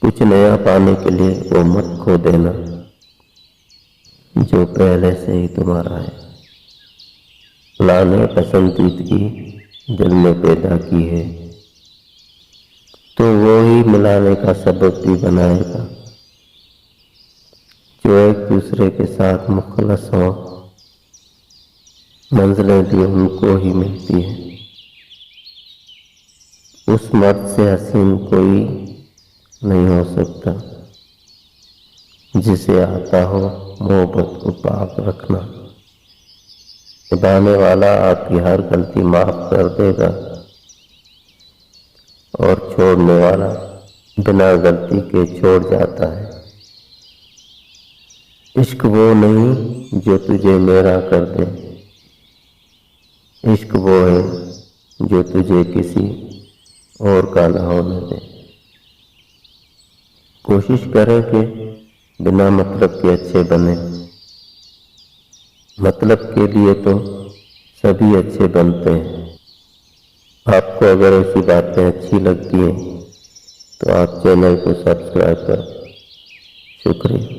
कुछ नया पाने के लिए वो मत खो देना जो पहले से ही तुम्हारा है। लाने पसंदीदगी दिल में पैदा की है तो वो ही मिलाने का सबब भी बनाएगा। जो एक दूसरे के साथ मुखलस हो, मंजिलें भी उनको ही मिलती है। उस मर्द से हसीन कोई नहीं हो सकता जिसे आता हो मोहब्बत को पाक रखना। निभाने वाला आपकी हर गलती माफ कर देगा और छोड़ने वाला बिना गलती के छोड़ जाता है। इश्क वो नहीं जो तुझे मेरा कर दे, इश्क वो है जो तुझे किसी और का ना होने दे। कोशिश करें कि बिना मतलब के अच्छे बने। मतलब के लिए तो सभी अच्छे बनते हैं। आपको अगर ऐसी बातें अच्छी लगती हैं तो आप चैनल को सब्सक्राइब करें। शुक्रिया।